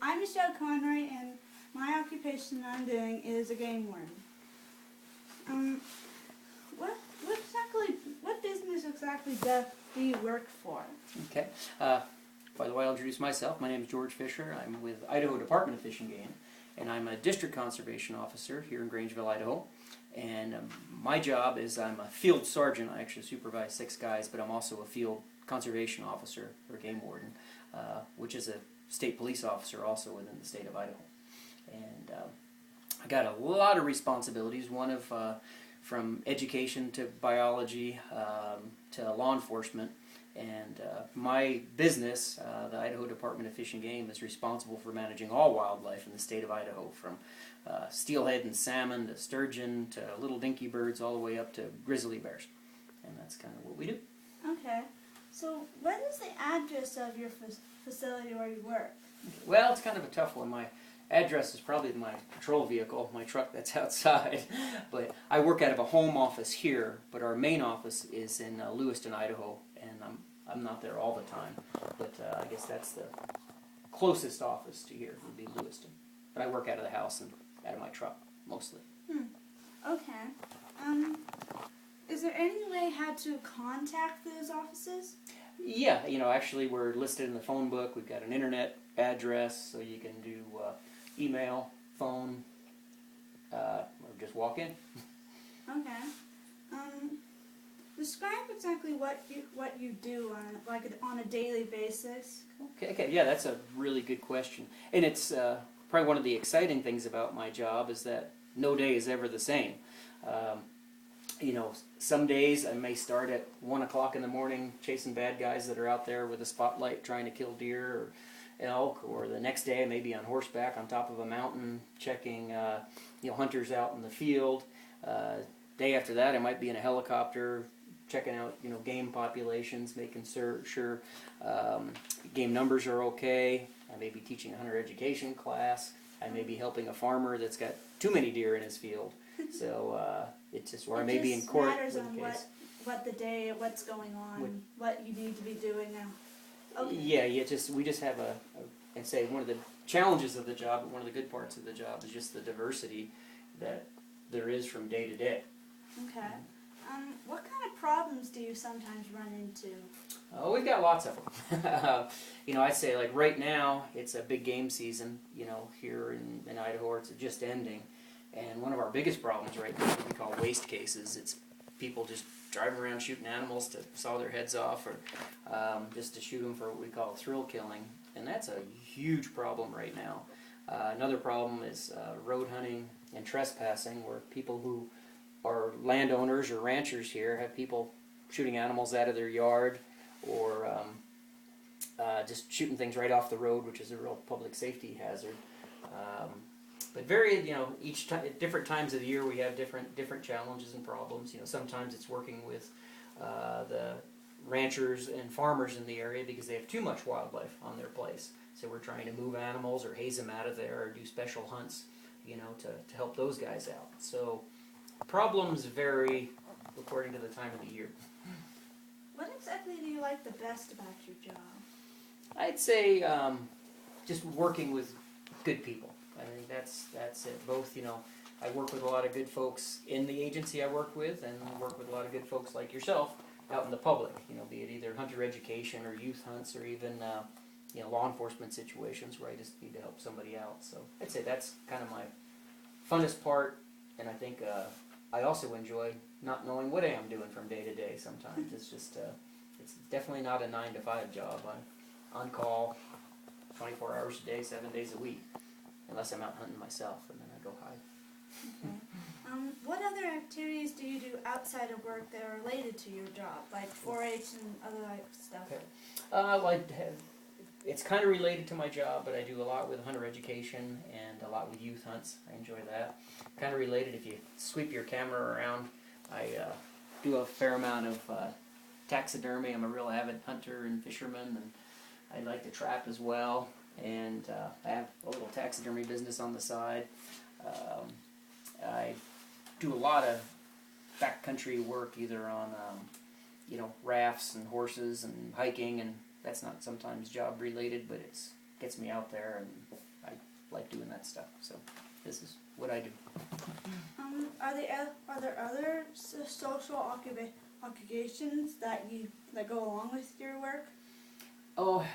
I'm Michelle Conroy, and my occupation that I'm doing is a game warden. What business exactly do you work for? Okay. By the way, I'll introduce myself. My name is George Fisher. I'm with Idaho Department of Fish and Game, and I'm a district conservation officer here in Grangeville, Idaho. And my job is I'm a field sergeant. I actually supervise 6 guys, but I'm also a field conservation officer or game warden, which is a state police officer also within the state of Idaho. And I got a lot of responsibilities. One of from education to biology to law enforcement. And my business, the Idaho Department of Fish and Game, is responsible for managing all wildlife in the state of Idaho, from steelhead and salmon to sturgeon to little dinky birds all the way up to grizzly bears. And that's kind of what we do. Okay. So what is the address of your facility where you work? Well, it's kind of a tough one. My address is probably my patrol vehicle, my truck that's outside. But I work out of a home office here, but our main office is in Lewiston, Idaho, and I'm not there all the time. But I guess that's the closest office to here would be Lewiston. But I work out of the house and out of my truck mostly. Okay. Is there any way how to contact those offices? Yeah, actually we're listed in the phone book. We've got an internet address, so you can do email, phone, or just walk in. Okay. Describe exactly what you do on a daily basis. Okay, yeah, that's a really good question, and it's probably one of the exciting things about my job is that no day is ever the same. Some days I may start at 1 o'clock in the morning chasing bad guys that are out there with a spotlight trying to kill deer or elk, or the next day I may be on horseback on top of a mountain checking hunters out in the field. Day after that I might be in a helicopter checking out game populations, making sure game numbers are okay. I may be teaching a hunter education class. I may be helping a farmer that's got too many deer in his field. So it's just where I may be in court. It just matters on what the day, what's going on, what you need to be doing now. Okay. Yeah, we just have I'd say one of the challenges of the job, but one of the good parts of the job is just the diversity that there is from day to day. Okay. What kind of problems do you sometimes run into? Oh, we've got lots of them. I'd say like right now it's a big game season, here in Idaho. It's just ending. And one of our biggest problems right now is what we call waste cases. It's people just driving around shooting animals to saw their heads off, or just to shoot them for what we call thrill killing. And that's a huge problem right now. Another problem is road hunting and trespassing, where people who are landowners or ranchers here have people shooting animals out of their yard, or just shooting things right off the road, which is a real public safety hazard. But each time, at different times of the year, we have different challenges and problems. Sometimes it's working with the ranchers and farmers in the area because they have too much wildlife on their place. So we're trying to move animals or haze them out of there, or do special hunts, to help those guys out. So problems vary according to the time of the year. What exactly do you like the best about your job? I'd say just working with good people. I think that's it. Both, I work with a lot of good folks in the agency I work with, and I work with a lot of good folks like yourself out in the public, be it either hunter education or youth hunts, or even law enforcement situations where I just need to help somebody out. So I'd say that's kind of my funnest part, and I think I also enjoy not knowing what I am doing from day to day sometimes. It's just, it's definitely not a 9-to-5 job. I'm on call 24 hours a day, 7 days a week. Unless I'm out hunting myself, and then I go hide. Okay. What other activities do you do outside of work that are related to your job, like 4-H and other stuff? Okay. It's kind of related to my job, but I do a lot with hunter education and a lot with youth hunts. I enjoy that. Kind of related, if you sweep your camera around, I do a fair amount of taxidermy. I'm a real avid hunter and fisherman, and I like to trap as well. And I have a little taxidermy business on the side. I do a lot of backcountry work, either on rafts and horses and hiking and that's not sometimes job related, but it gets me out there, and I like doing that stuff. So this is what I do. Are there other social occupations that go along with your work? Oh,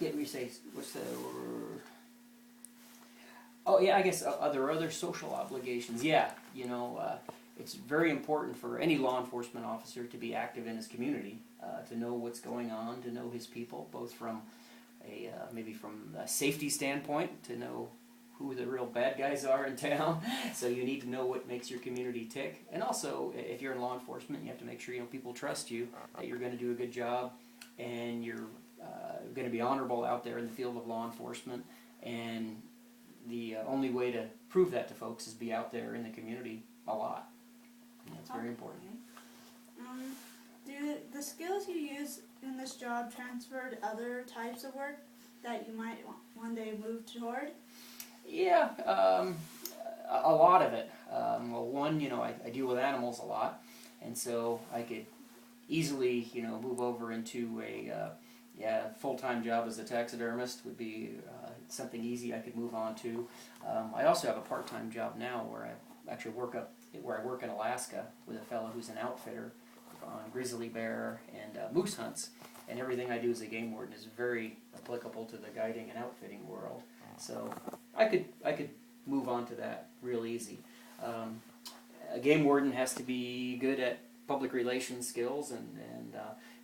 yeah, we say, what's the word? Oh, yeah, I guess other social obligations. Yeah, it's very important for any law enforcement officer to be active in his community, to know what's going on, to know his people, both from maybe from a safety standpoint, to know who the real bad guys are in town. So you need to know what makes your community tick. And also, if you're in law enforcement, you have to make sure people trust you, that you're going to do a good job, and you're going to be honorable out there in the field of law enforcement. And the only way to prove that to folks is be out there in the community a lot. And that's very important. Do the skills you use in this job transfer to other types of work that you might one day move toward? Yeah, a lot of it. Well, one, I deal with animals a lot, and so I could easily, move over into a full-time job as a taxidermist would be something easy I could move on to. I also have a part-time job now where I actually work in Alaska with a fellow who's an outfitter on grizzly bear and moose hunts, and everything I do as a game warden is very applicable to the guiding and outfitting world. So I could move on to that real easy. A game warden has to be good at public relations skills and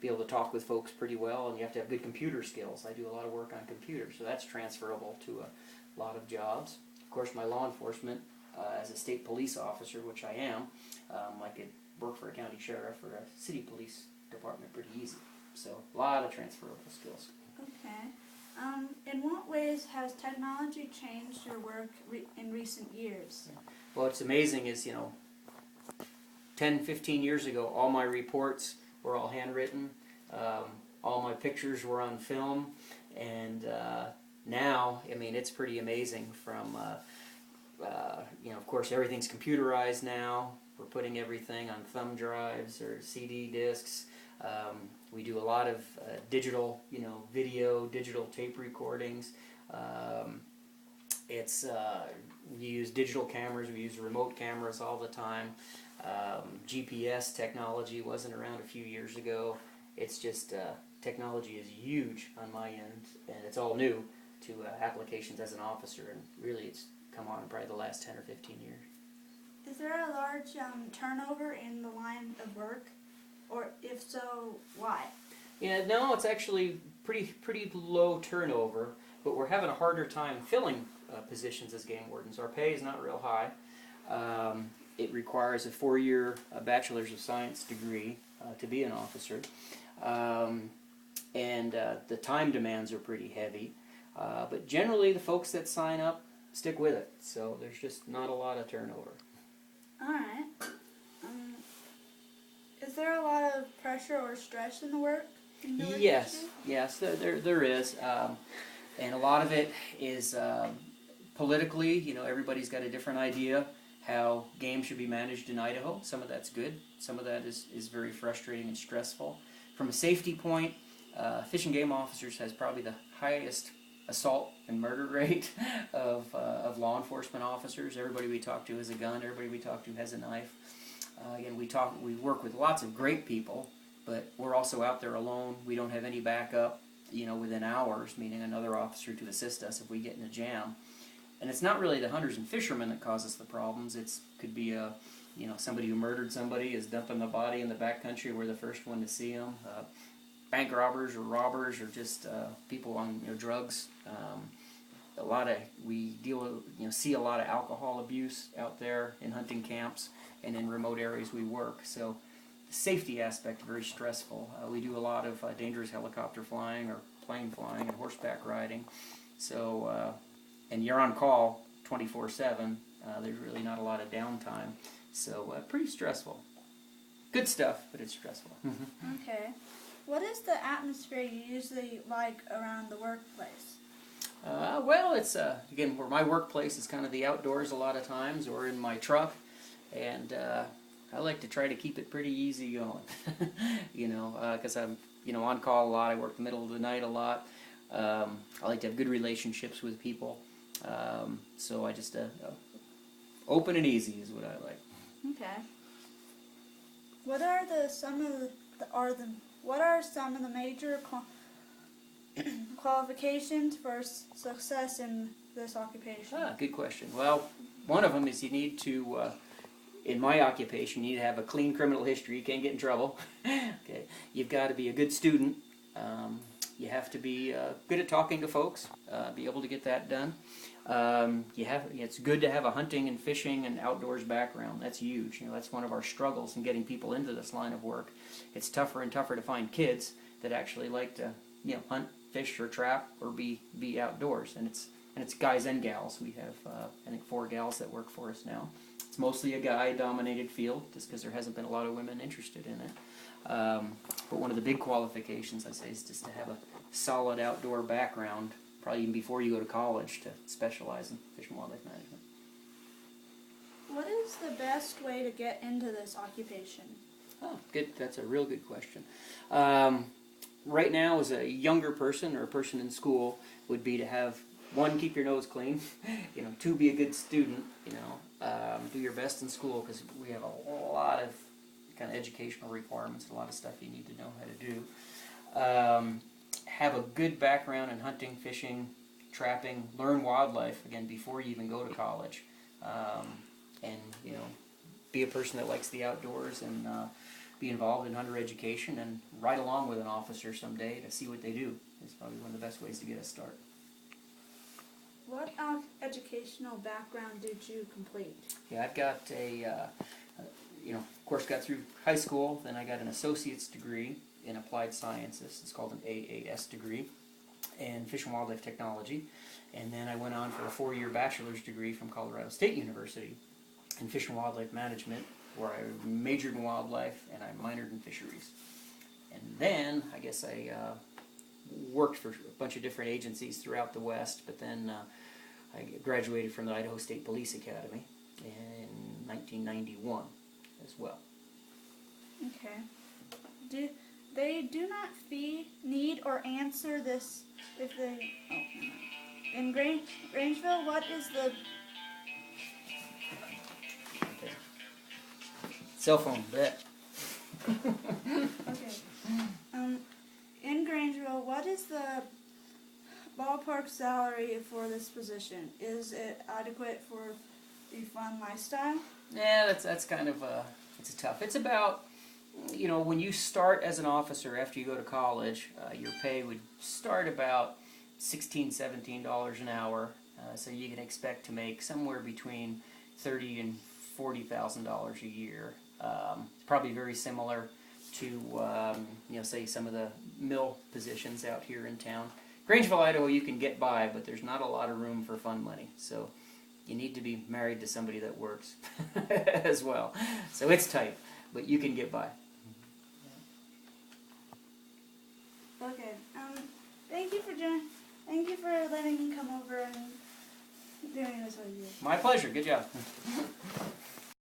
be able to talk with folks pretty well, and you have to have good computer skills. I do a lot of work on computers, so that's transferable to a lot of jobs. Of course, my law enforcement, as a state police officer, which I am, I could work for a county sheriff or a city police department pretty easy. So a lot of transferable skills. Okay. In what ways has technology changed your work in recent years? Well, what's amazing is, 10, 15 years ago, all my reports were all handwritten. All my pictures were on film. And now, it's pretty amazing from, of course, everything's computerized now. We're putting everything on thumb drives or CD discs. We do a lot of digital, video, digital tape recordings. We use digital cameras. We use remote cameras all the time. GPS technology wasn't around a few years ago. It's just technology is huge on my end, and it's all new to applications as an officer. And really, it's come on in probably the last 10 or 15 years. Is there a large turnover in the line of work? Or if so, why? Yeah, no, it's actually pretty low turnover, but we're having a harder time filling positions as game wardens. Our pay is not real high. It requires a 4-year bachelor's of science degree to be an officer, and the time demands are pretty heavy. But generally, the folks that sign up stick with it, so there's just not a lot of turnover. All right. Is there a lot of pressure or stress in the work? Yes, there is, and a lot of it is politically. Everybody's got a different idea how games should be managed in Idaho. Some of that's good. Some of that is very frustrating and stressful. From a safety point, Fish and Game Officers has probably the highest assault and murder rate of law enforcement officers. Everybody we talk to has a gun. Everybody we talk to has a knife. Again, we work with lots of great people, but we're also out there alone. We don't have any backup, within hours, meaning another officer to assist us if we get in a jam. And it's not really the hunters and fishermen that causes the problems. It could be somebody who murdered somebody is dumping the body in the backcountry. We're the first one to see them. Bank robbers or just people on drugs. We see a lot of alcohol abuse out there in hunting camps and in remote areas we work. So the safety aspect is very stressful. We do a lot of dangerous helicopter flying or plane flying and horseback riding. So and you're on call 24/7. There's really not a lot of downtime. So pretty stressful. Good stuff, but it's stressful. Okay. What is the atmosphere you usually like around the workplace? Well, it's again, where my workplace is kind of the outdoors a lot of times, or in my truck, and I like to try to keep it pretty easy going, because I'm on call a lot. I work the middle of the night a lot. I like to have good relationships with people. So I just open and easy is what I like. Okay. What are some of the major qualifications for success in this occupation? Good question. Well, one of them is you need to, in my occupation, you need to have a clean criminal history. You can't get in trouble. Okay. You've got to be a good student. You have to be good at talking to folks, be able to get that done. It's good to have a hunting and fishing and outdoors background. That's huge. That's one of our struggles in getting people into this line of work. It's tougher and tougher to find kids that actually like to, hunt, fish, or trap, or be outdoors. And it's guys and gals. We have, I think, 4 gals that work for us now. It's mostly a guy-dominated field, just because there hasn't been a lot of women interested in it. But one of the big qualifications, I say, is just to have a solid outdoor background, probably even before you go to college, to specialize in fish and wildlife management. What is the best way to get into this occupation? Oh, good. That's a real good question. Right now, as a younger person or a person in school, would be to have, 1, keep your nose clean, 2, be a good student, do your best in school, because we have a lot of kind of educational requirements, a lot of stuff you need to know how to do. Have a good background in hunting, fishing, trapping, learn wildlife, again, before you even go to college. And, be a person that likes the outdoors and be involved in hunter education and ride along with an officer someday to see what they do. It's probably one of the best ways to get a start. What educational background did you complete? Yeah, I've got of course, got through high school, then I got an associate's degree in applied sciences. It's called an AAS degree, and fish and wildlife technology. And then I went on for a 4-year bachelor's degree from Colorado State University in fish and wildlife management, where I majored in wildlife and I minored in fisheries. And then I guess I worked for a bunch of different agencies throughout the West, but then I graduated from the Idaho State Police Academy in 1991 as well. Okay. They do not need or answer this if they... Oh, in Grangeville, what is the... Okay. Cell phone, bet. Okay. In Grangeville, what is the ballpark salary for this position? Is it adequate for the fun lifestyle? Yeah, that's kind of it's tough. It's about, when you start as an officer after you go to college, your pay would start about $16, $17 an hour. So you can expect to make somewhere between $30,000 and $40,000 a year. It's probably very similar to, say some of the mill positions out here in town. Grangeville, Idaho, you can get by, but there's not a lot of room for fun money. So you need to be married to somebody that works as well. So it's tight, but you can get by. Okay. Thank you for letting me come over and doing this with you. My pleasure. Good job.